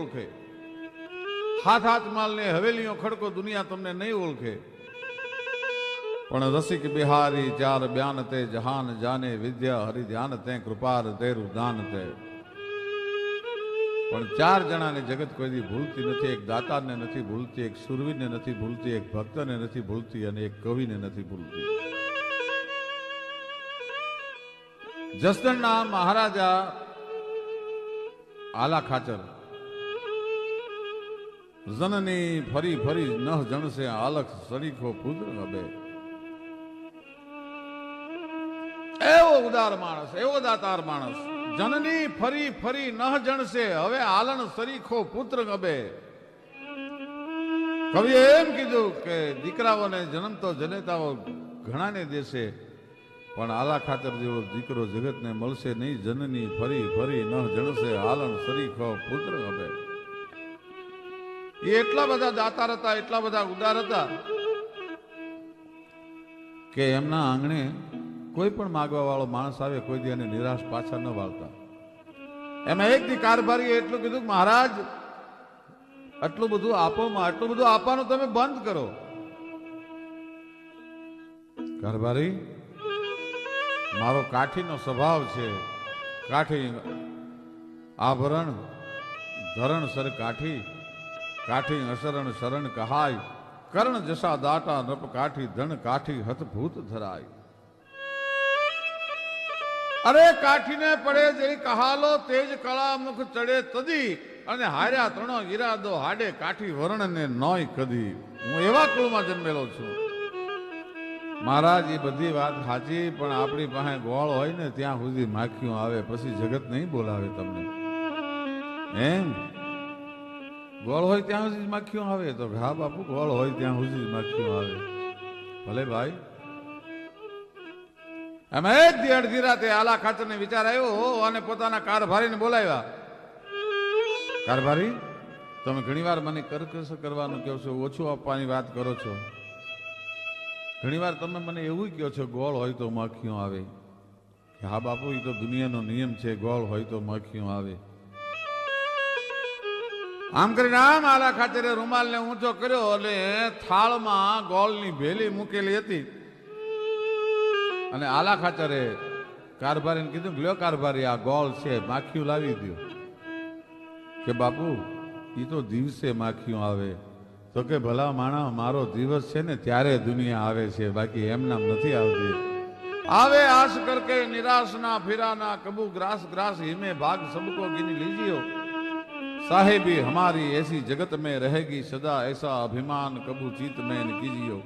ઓળખે, હાથ હાથ માલ ને હવેલીઓ ખડકો દુનિયા તમને નહીં ઓળખે, પણ રસિક બિહારી ચાર બ્યાન તે જહાન જાને વિદ્યા હરિ ધ્યાન તે કૃપાર તેરું દાન તે. પણ ચાર જણાને જગત કોઈ દી ભૂલતી નથી. એક દાતાને નથી ભૂલતી, એક શુરવીરને નથી ભૂલતી, એક ભક્તને નથી ભૂલતી અને એક કવિને નથી ભૂલતી. જસદણના મહારાજા આલા ખાચર જનની ફરી ફરી નહ જણસે આલખ સરીખો પુત્ર ગબે. એવો ઉદાર માણસ, એવો દાતાર માણસ. જનની ફરી ફરી નહ જણસે હવે આલન સરીખો પુત્ર ગબે. કવિએ એમ કીધું કે દીકરાઓને જન્મ તો જનેતાઓ ઘણાને દેશે, પણ આલા ખાતર જેવો દીકરો જગતને મળશે નહીં. જનની ફરી ફરી નહ જણસે આલન સરીખો પુત્ર ગબે. એ એટલા બધા દાતાર હતા, એટલા બધા ઉદાર હતા કે એમના આંગણે કોઈ પણ માગવા વાળો માણસ આવે કોઈ દી એને નિરાશ પાછા ન વાળતા. એમાં એક દી કારભારીએ એટલું કીધું કે મહારાજ આટલું બધું આપો, આટલું બધું આપવાનું તમે બંધ કરો. કારભારી, મારો કાઠીનો સ્વભાવ છે. કાઠી આભરણ ધરણ સર કાઠી, કાઠી અસરણ શરણ કહાય, કર્ણ જસા દાટા નપ કાઠી, ધન કાઠી હત ભૂત ધરાય. અરે કાઠીને પડે જઈ કહાલો, તેજ કળા મુખ ચડે તદી, અને હાર્યા ત્રણો ઈરાદો હાડે, કાઠી વર્ણને નોય કદી. હું એવા કુળમાં જન્મેલો છું. મહારાજ એ બધી વાત સાચી, પણ આપણી પાસે ગોળ હોય ને ત્યાં સુધી માખીઓ આવે, પછી જગત નહીં બોલાવે તમને. એમ ગોળ હોય ત્યાં સુધી માખીઓ આવે તો હા બાપુ, ગોળ હોય ત્યાં સુધી માખીઓ આવે. ભલે ભાઈ. એમાં એક દી અડધી રાતે આલા ખાચરને વિચાર આવ્યો અને પોતાના કારભારીને બોલાવ્યા. કારભારી, તમે ઘણીવાર મને કરકસ કરવાનું કહો છો, ઓછું આપવાની વાત કરો છો. ઘણીવાર તમે મને એવું કહો છો ગોળ હોય તો માખીઓ આવે. હા બાપુ, એ તો દુનિયાનો નિયમ છે, ગોળ હોય તો માખીઓ આવે. આમ કરીને આમ આલા ખાચરે રૂમાલને ઊંચો કર્યો અને થાળમાં ગોળની ભેલી મૂકેલી હતી. અને આલા ખાચરે કારભારીને કીધું, લ્યો કારભારી, આ ગોળ છે, માખીઓ લાવી દો. કે બાપુ, એ તો દિવસે માખીઓ આવે. તો કે ભલા માણા, મારો દિવસ છે ને ત્યારે દુનિયા આવે છે, બાકી એમનામ નથી આવતી. આવે આશ કરકે નિરાશ ના ફિરાના, કબू ग्रास ग्रास हिमे भाग सबको गिन लीजियो, साहेबी हमारी ऐसी जगत में रहेगी सदा, ऐसा अभिमान कबू चित में न कीजियो.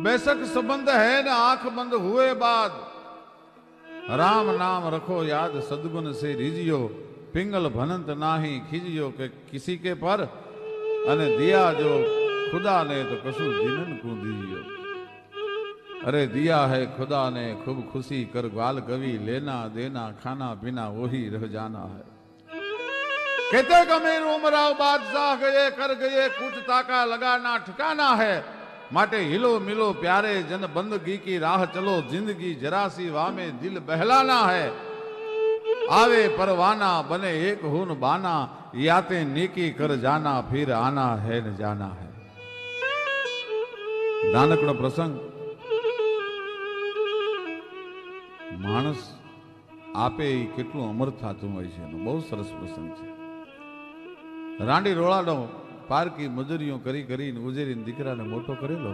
बेशक संबंध है न आंख बंद हुए बाद, राम नाम रखो याद सदगुण से रीजियो. पिंगल भनंत नाही खीजियो के किसी के पर, अने दिया जो खुदा ने तो कसु दिनन को दीजियो. अरे दिया है खुदा ने खूब खुशी कर ग्वाल कवि, लेना देना खाना पीना वही रह जाना है. कहते कमीर उमराव बादशाह गए कर गए, कुछ ताका लगाना ठिकाना है. माटे हिलो मिलो प्यारे जन, बंदगी की राह चलो, जिंदगी जरासी वामे दिल बहलाना है. आवे परवाना बने एक हुन बाना, याते नेकी कर जाना फिर आना है न जाना है. नानकड़ो प्रसंग. मानस आपे કેટલું અમર થાતું હોય છે. બહુ સરસ પ્રસંગ છે. રાંડી રોળાનો પારકી મજૂરીઓ કરી કરીને ઉજેરીને દીકરાને મોટો કરેલો.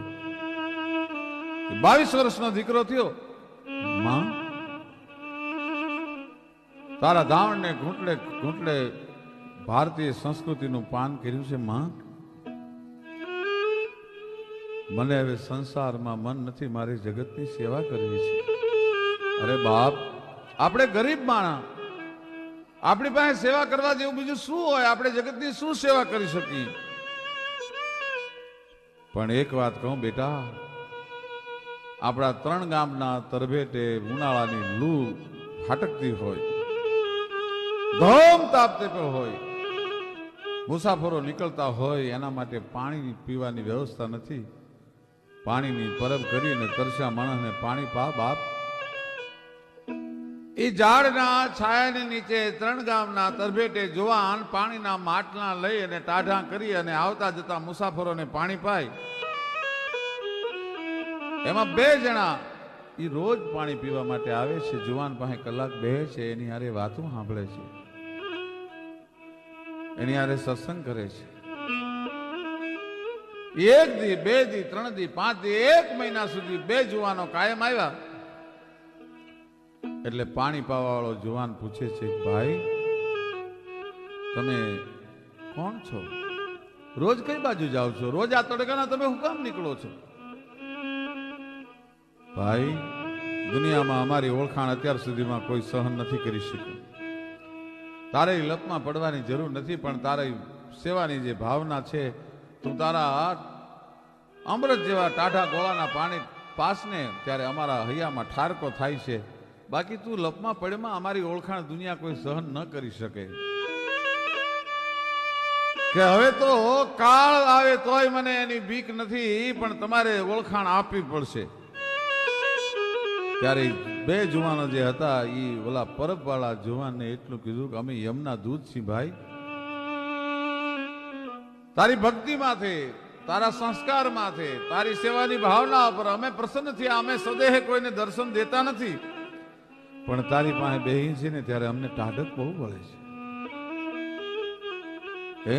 22 વર્ષનો દીકરો થયો. માં, તારા ધાવણને ઘૂંટલે ઘૂંટલે ભારતીય સંસ્કૃતિનું પાન કર્યું છે. માં, મને હવે સંસારમાં મન નથી, મારી જગતની સેવા કરવી છે. અરે બાપ, આપણે ગરીબ માણસ, આપણી પાસે સેવા કરવા જેવું બીજું શું હોય? આપણે જગતની શું સેવા કરી શકીએ? પણ એક વાત કહું બેટા, આપણા 3 ગામના તરભેટે ઉનાળાની લૂ ફાટકતી હોય, ધોમ તાપતે હોય, મુસાફરો નીકળતા હોય, એના માટે પાણી પીવાની વ્યવસ્થા નથી. પાણીની પરબ કરીને તરસ્યા માણસને પાણી પા બાપ. એ ઝાડના છાયાની નીચે 3 ગામના તરભેટે જુવાન પાણીના માટલા લઈ અને ટાઢા કરી અને આવતા જતા મુસાફરોને પાણી પાય. એમાં 2 જણા એ રોજ પાણી પીવા માટે આવે છે. જુવાન પાસે કલાક બેહે છે, એની હારે વાતો સાંભળે છે, એની હારે સત્સંગ કરે છે. 1 દી 2 દી 3 દી 5 દી 1 મહિના સુધી 2 જુવાનો કાયમ આવ્યા. એટલે પાણી પાવા વાળો જુવાન પૂછે છે, ભાઈ તમે કોણ છો? રોજ કઈ બાજુ જાઓ છો? રોજ આ તડકાના તમે હું કામ નીકળો છો? ભાઈ દુનિયામાં અમારી ઓળખાણ અત્યાર સુધીમાં કોઈ સહન નથી કરી શક્યું. તારે લપમાં પડવાની જરૂર નથી, પણ તારી સેવાની જે ભાવના છે, તું તારા અમૃત જેવા ટાઢા ગોળાના પાણી પાસને ત્યારે અમારા હૈયામાં ઠારકો થાય છે. બાકી તું લપમાં પડેમાં અમારી ઓળખાણ દુનિયા કોઈ સહન ન કરી શકે. કે હવે તો કાળ આવે તોય મને એની બીક નથી, પણ તમારે ઓળખાણ આપવી પડશે. ત્યારે 2 જુવાનો જે હતા એ ઓલા પરબ વાળા જુવાનને એટલું કીધું કે અમે યમના દૂત છીએ ભાઈ. તારી ભક્તિ માથે, તારા સંસ્કાર માથે, તારી સેવાની ભાવના પર અમે પ્રસન્ન થયા. અમે સદેહે કોઈને દર્શન દેતા નથી, પણ તારી પાસે બેહી છે ને ત્યારે અમને ટાઢક બહુ વળે છે.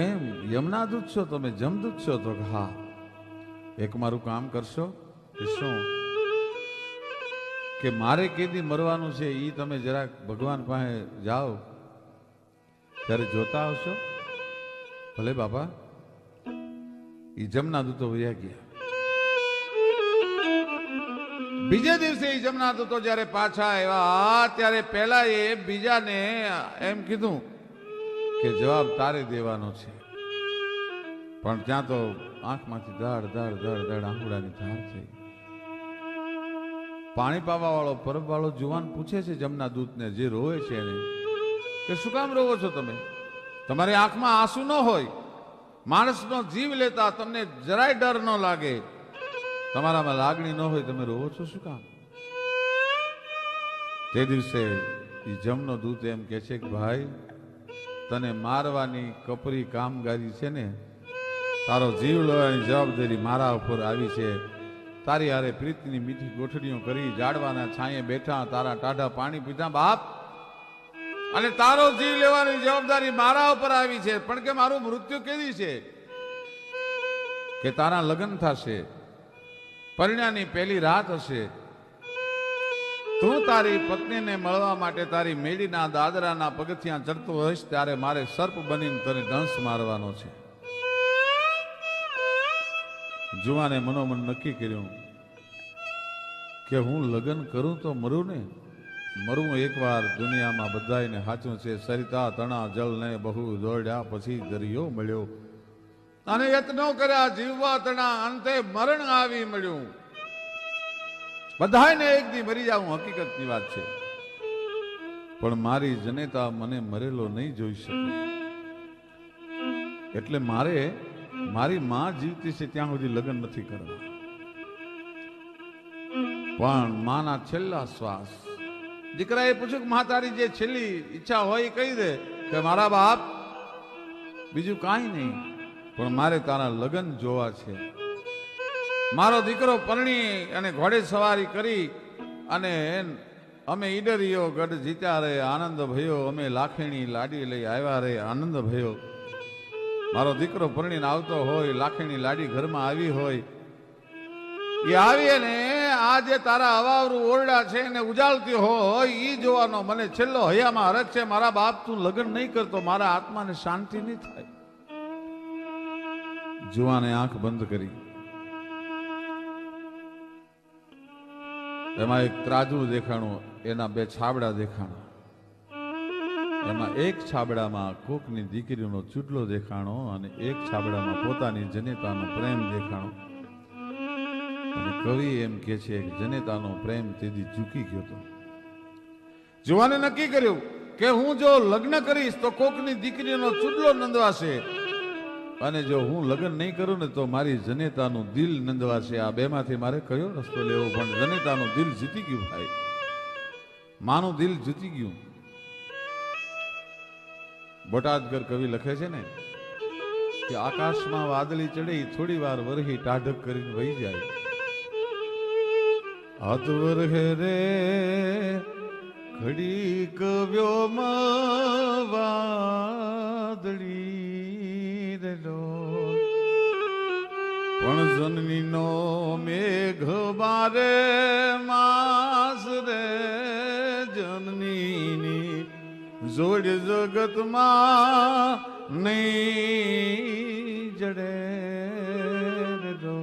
એમ યમના દૂત છો તમે? જમદૂત છો? તો હા. એક મારું કામ કરશો? કે શું? કે મારે કેદી મરવાનું છે એ તમે જરાક ભગવાન પાસે જાઓ ત્યારે જોતા આવશો. ભલે બાપા. એ જમના દૂતો વયા ગયા. બીજે દિવસે એ જમના દૂતો જયારે પાછા આવ્યા ત્યારે પેલા એ બીજાને એમ કીધું કે જવાબ તારે દેવાનો છે. પણ ત્યાં તો આંખમાંથી દાડ દાડ દાડ દાડ આંગળાની ધાર થઈ. પાણી પાવા વાળો પરબ વાળો જુવાન પૂછે છે જમના દૂતને, જે રોવે છે એને, કે શું કામ રોવો છો તમે? તમારી આંખમાં આંસુ ન હોય, માણસનો જીવ લેતા તમને જરાય ડર ન લાગે, તમારામાં લાગણી ન હોય, તમે રોવો છો શું કામ? તે દિવસે એ જમનો દૂત એમ કે છે કે ભાઈ તને મારવાની કપરી કામગારી છે ને, તારો જીવ લેવાની જવાબદારી મારા ઉપર આવી છે. તારી હારે પ્રીતની મીઠી ગોઠડીઓ કરી, ઝાડવાના છાંયે બેઠા, તારા ટાઢા પાણી પીધા બાપ, અને તારો જીવ લેવાની જવાબદારી મારા ઉપર આવી છે. પણ કે મારું મૃત્યુ કેદી છે? કે તારા લગ્ન થશે, પરણ્યાની પહેલી રાત હશે, તું તારી પત્નીને મળવા માટે તારી મેડીના દાદરાના પગથિયાં ચડતો હોઈશ, ત્યારે મારે સર્પ બનીને તને ડંસ મારવાનો છે. જુવાને મનોમન નક્કી કર્યું કે હું લગ્ન કરું તો મરું ને, મરવું એકવાર, દુનિયામાં બધાને સાચું છે. સરિતા તણા જળ ને બહુ દોડ્યા, પછી દરિયો મળ્યો, અને યત્નો કર્યા જીવવા તણા, અંતે મરણ આવી મળ્યું. બધાને એક દી મરી જાવું હકીકતની વાત છે, પણ મારી જનેતા મને મરેલો નહીં જોઈ શકે. એટલે મારે મારી માં જીવતી છે ત્યાં સુધી લગ્ન નથી કરવા. પણ માના છેલ્લા શ્વાસ, દીકરાએ પૂછ્યું કે માં તારી જે છેલ્લી ઈચ્છા હોય એ કહી દે. કે મારા બાપ બીજું કાંઈ નહીં, પણ મારે તારા લગ્ન જોવા છે. મારો દીકરો પરણી અને ઘોડે સવારી કરી અને અમે ઈડરીઓ ગઢ જીત્યા રે, આનંદ ભયો, અમે લાખેણી લાડી લઈ આવ્યા રે, આનંદ ભયો. મારો દીકરો પરણીને આવતો હોય, લાખેણી લાડી ઘરમાં આવી હોય, એ આવી ને આ જે તારા અવાવરું ઓરડા છે ને ઉજાલતી હોય એ જોવાનો મને છેલ્લો હૈયામાં હરખ છે. મારા બાપ તું લગ્ન નહીં કરતો, મારા આત્માને શાંતિ નહીં થાય. જુવાને આંખ બંધ કરી. એમાં એક ત્રાજવું દેખાણું, એના 2 છાબડા દેખાણા. એમાં એક છાબડામાં કોકની દીકરીનો ચૂડલો દેખાણો, અને એક છાબડામાં પોતાની જનેતાનો પ્રેમ દેખાણો. અને કવિ એમ કે છે કે જનેતાનો પ્રેમ તેથી ચૂકી ગયો હતો. જુવાને નક્કી કર્યું કે હું જો લગ્ન કરીશ તો કોકની દીકરીનો ચૂડલો નંદવાશે, અને જો હું લગ્ન નહીં કરું ને તો મારી જનેતાનું દિલ નંદવાશે. આ બેમાંથી મારે કયો રસ્તો લેવો? પણ જનેતાનું દિલ જીતી ગયું ભાઈ. માનું દિલ જીતી ગયું. બોટાદગર કવિ લખે છે ને કે આકાશમાં વાદળી ચડે થોડી વાર વરહી ટાઢક કરીને વહી જાય. હાથ વરહે રે ઘડી કવ્યોમ વાદળી રે પણ જનની નો મેઘ મારે માસ રે જનની જોડ જગતમાં નહીં જડે રો.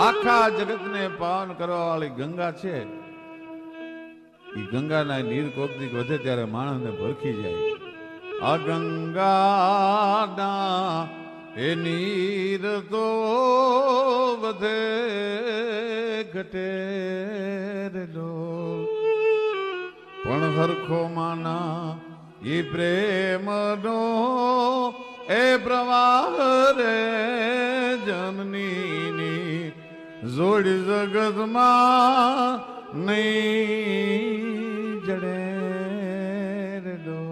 આખા જગતને પાવન કરવા વાળી ગંગા છે. એ ગંગાના નીર કોકદીક વધે ત્યારે માણસને ભરખી જાય. આ ગંગાના એ નીર તો વધે ઘટે રો પણ હરખો માના એ પ્રેમનો એ પ્રવાહ રે જનની જોડ જગતમાં નહીં જડે રો.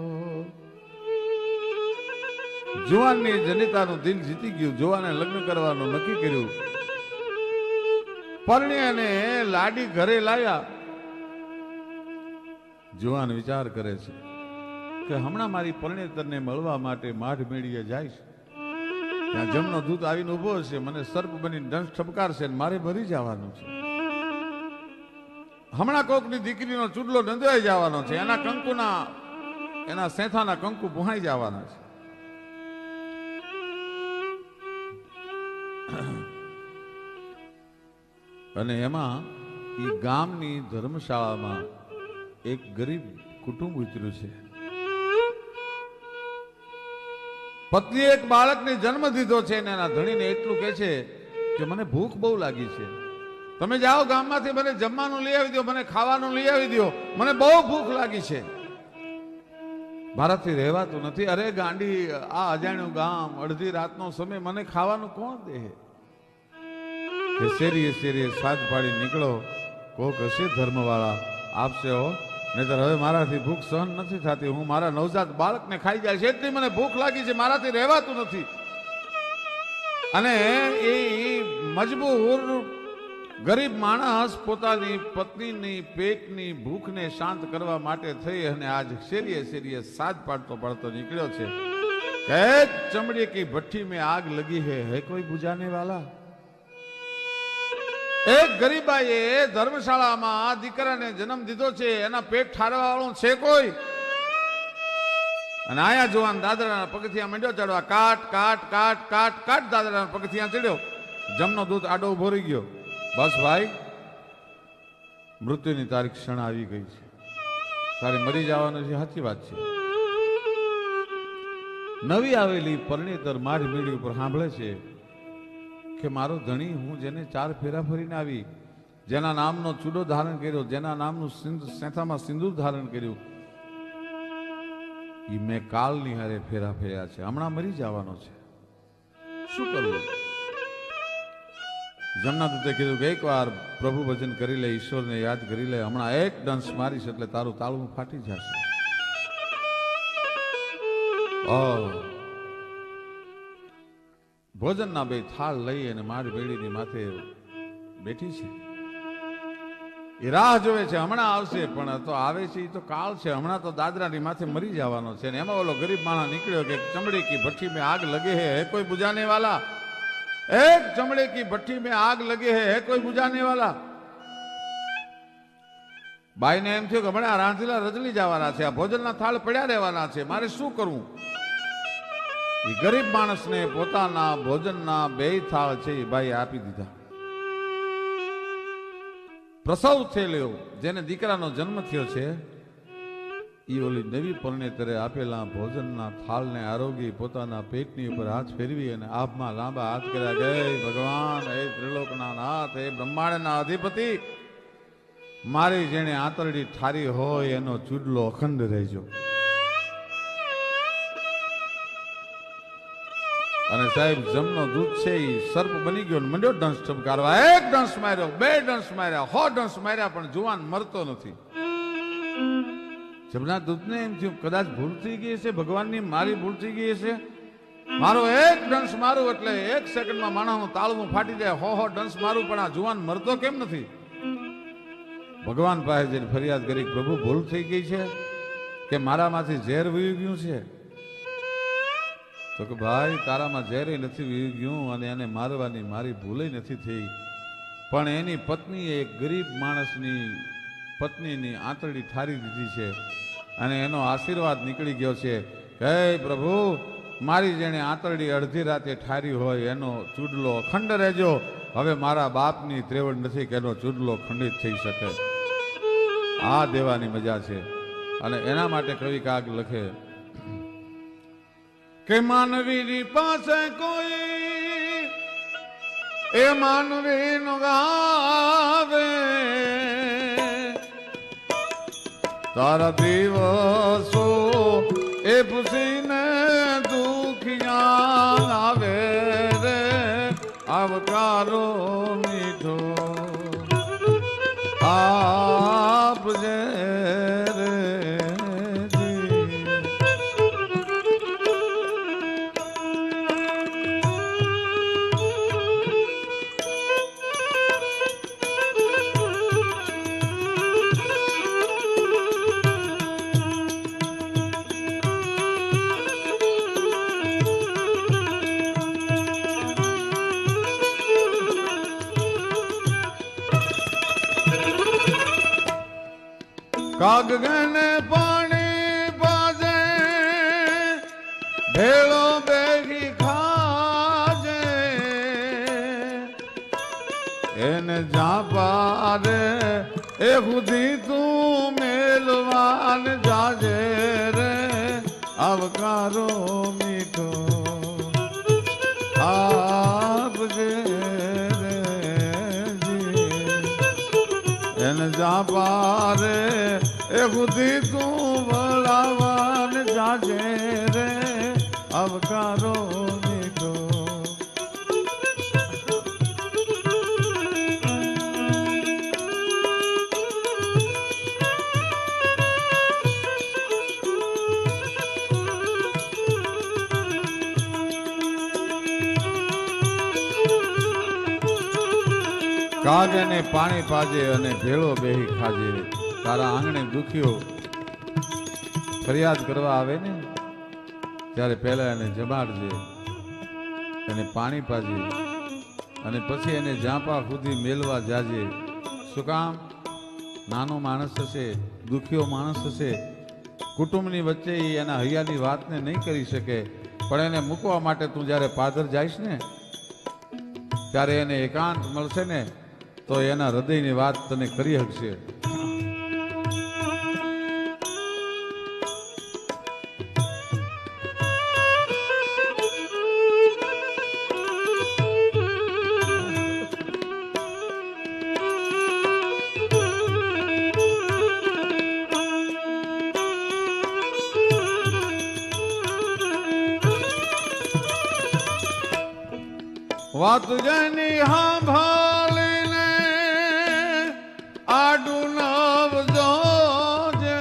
જુવાનની જનિતાનું દિલ જીતી ગયું. જુવાને લગ્ન કરવાનું નક્કી કર્યું. પરણી અને લાડી ઘરે લાયા. જુવાન વિચાર કરે છે કે હમણાં મારી પરણેતરને મળવા માટે માઢ મેળીએ જાય છે. ત્યાં જમનો દૂત આવીને ઉભો છે, મને સર્પ બની દંશ ઠપકારશે, મારે મરી જવાનું છે. હમણાં કોકની દીકરીનો ચૂડલો નંદવાઈ જવાનો છે. એના કંકુના એના સેથાના કંકુ પુહાઈ જવાના છે. અને એમાં એ ગામની ધર્મશાળામાં એક ગરીબ કુટુંબ ઉતર્યું છે. પત્ની એક બાળકને જન્મ દીધો છે અને એના ધણીને એટલું કહે છે કે મને ભૂખ બહુ લાગી છે, તમે જાઓ ગામમાંથી મને જમવાનું લઈ આવી દો, મને ખાવાનું લઈ આવી દો, મને બહુ ભૂખ લાગી છે, મારાથી રહેવાતું નથી. અરે ગાંડી, આ અજાણ્યું ગામ, અડધી રાતનો સમય, મને ખાવાનું કોણ દે? કે શેરીએ શેરીએ સાજ પાડી નીકળો, કોક હશે ધર્મવાળા આપશે હો, નહીતર હવે મારાથી ભૂખ સહન નથી થતી, હું મારા નવજાત બાળકને ખાઈ જાય છે, એટલી મને ભૂખ લાગી છે, મારાથી રહેવાતું નથી. અને એ મજબૂર ગરીબ માણસ પોતાની પત્નીની પેટની ભૂખને શાંત કરવા માટે થઈ અને આજ શેરીએ શેરીએ સાજ પાડતો પાડતો નીકળ્યો છે. કે ચમड़ी की भट्टी में आग लगी है कोई बुझाने वाला? એક ગરીબાએ ધર્મશાળામાં દીકરાને જન્મ દીધો છે, એના પેટ ઠારવા વાળું છે કોઈ? અને આયા જુવાન દાદરાના પગથિયા માંડ્યો ચડવા, કાટ કાટ કાટ કાટ કાટ દાદરાના પગથિયા ચડ્યો. જમનો દૂત આડો ઉભો રહી ગયો. બસ ભાઈ, મૃત્યુની તારીખ ક્ષણ આવી ગઈ છે, તારે મરી જવાનું છે. સાચી વાત છે. નવી આવેલી પરણેતર મારી મીડી ઉપર સાંભળે છે કે મારો ધણી, હું જેને 4 ફેરા ફરીને આવી, જેના નામનો ચૂડો ધારણ કર્યો, જેના નામનું સેથામાં સિંદૂર ધારણ કર્યું, એ મેં કાલની હારે ફેરા ફર્યા છે, હમણાં મરી જવાનો છે, શું કરવું? જમનાદૂતે કીધું કે એકવાર પ્રભુ ભજન કરી લે, ઈશ્વરને યાદ કરી લે, હમણાં એક ડંસ મારીશ એટલે તારું તાળું ફાટી જશે. ભોજનના 2 થાળ લઈ અને મારી બેડીની માથે બેઠી છે. એ રાહ જોવે છે, હમણાં આવશે, પણ તો આવે છે એ તો કાળ છે, હમણાં તો દાદરાની માથે મરી જવાનો છે. ને એમાં ઓલો ગરીબ માણસ નીકળ્યો કે ચમડી કી ભઠ્ઠી में आग लगे है कोई बुझाने वाला? एक चमड़े की भट्टी में आग लगे है कोई बुझाने वाला? બાઈ ને એમ થયું કે હમણાં રાંધેલા રજળી જવાના છે, આ ભોજનના થાળ પડ્યા રહેવાના છે, મારે શું કરવું? એ ગરીબ માણસને પોતાના ભોજનના 2 થાળ છે એ બાઈ આપી દીધા. પ્રસવ થયેલો જેને દીકરાનો જન્મ થયો છે, એ ઓલી નવી પરણેતરે આપેલા ભોજનના થાળને આરોગી પોતાના પેટની ઉપર હાથ ફેરવી અને આભમાં લાંબા હાથ કર્યા, ગય ભગવાન, હે ત્રિલોકના નાથ, હે બ્રહ્માંડના અધિપતિ, મારી જેણે આંતરડી ઠારી હોય એનો ચૂડલો અખંડ રહેજો. અને સાહેબ જમનો દૂધ છે એ સર્પ બની ગયો ને મંડ્યો ડંસ ઠપકારવા. એક ડંસ માર્યો, બે ડંસ માર્યા, 100 ડંસ માર્યા, પણ જુવાન મરતો નથી. જમના દૂધને એમ થયું કદાચ ભૂલ થઈ ગઈ છે, ભગવાનની મારી ભૂલ થઈ ગઈ છે. મારો એક ડંસ મારું એટલે 1 સેકન્ડમાં માણસનું તાળવું ફાટી જાય. 100 ડંસ મારું, પણ આ જુવાન મરતો કેમ નથી? ભગવાન પાસે જઈને ફરિયાદ કરી, પ્રભુ ભૂલ થઈ ગઈ છે કે મારામાંથી ઝેર વહી ગયું છે? તો કે ભાઈ તારામાં ઝેરે નથી વહી ગયું અને એને મારવાની મારી ભૂલે નથી થઈ, પણ એની પત્નીએ એક ગરીબ માણસની પત્નીની આંતરડી ઠારી દીધી છે અને એનો આશીર્વાદ નીકળી ગયો છે. હે પ્રભુ, મારી જેણે આંતરડી અડધી રાતે ઠારી હોય એનો ચૂડલો અખંડ રહેજો. હવે મારા બાપની ત્રેવડ નથી કે એનો ચૂડલો ખંડિત થઈ શકે. આ દેવાની મજા છે. અને એના માટે કવિ કાગ લખે કે માનવીની પાસે કોઈ એ માનવી નો ગાવે, તારા દિવસો એ પૂછીને દુખિયા આવે રે. આવકારો મીઠો આપજે રે. કાગને પાણી પાજે, ભેળો બેગી ખાજે, એને જાપારે એ ખુદી તું મેલવાન જાજે રે. આવકારો મીઠો આપજે રે. એને જાપારે એ ખુદી તું ભલાવાન જાજે રે. આવકારો મીઠો. કાગને પાણી પાજે અને ભેળો બેહી ખાજે. તારા આંગણે દુખ્યો ફરિયાદ કરવા આવે ને ત્યારે પહેલા એને જમાડજે, એને પાણી પાજે અને પછી એને જાપા સુધી મેલવા જાજે. શું કામ? નાનો માણસ હશે, દુખ્યો માણસ હશે, કુટુંબની વચ્ચે એના હૈયાની વાતને નહીં કરી શકે, પણ એને મૂકવા માટે તું જ્યારે પાદર જઈશ ને ત્યારે એને એકાંત મળશે ને તો એના હૃદયની વાત તને કરી શકશે. વાત જેની સાંભળીને આડું નવજો જે,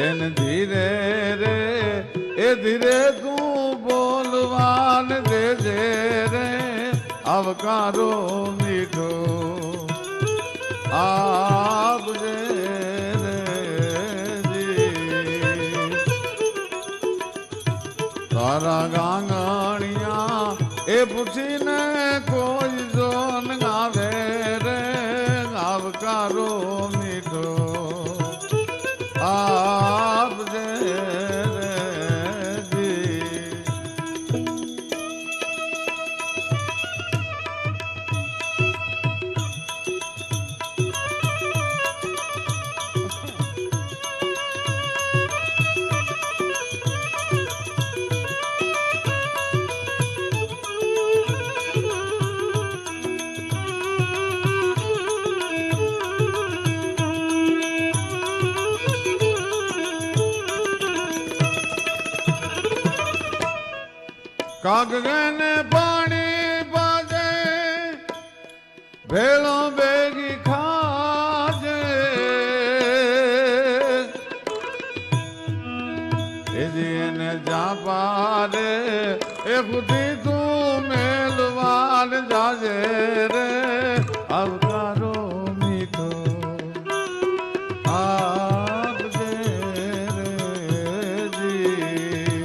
એને ધીરે રે એ ધીરે તું બોલવાન દેજે રે. આવકારો મીઠો આપજે રે. તારા ગાંગણિયા એ પૂછીને કોઈ જોન ગાવે રે. આવકારો મીઠો આપજે રે. કાગને પાણી પાજે ભેળો ભેગી ખાજે એને જાપારે એ ખુદી તું મેલવાન જાજે રે અવતારો મીઠો આપજે રે જી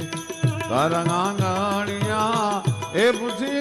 તારા આંગણિયા એ પૂછી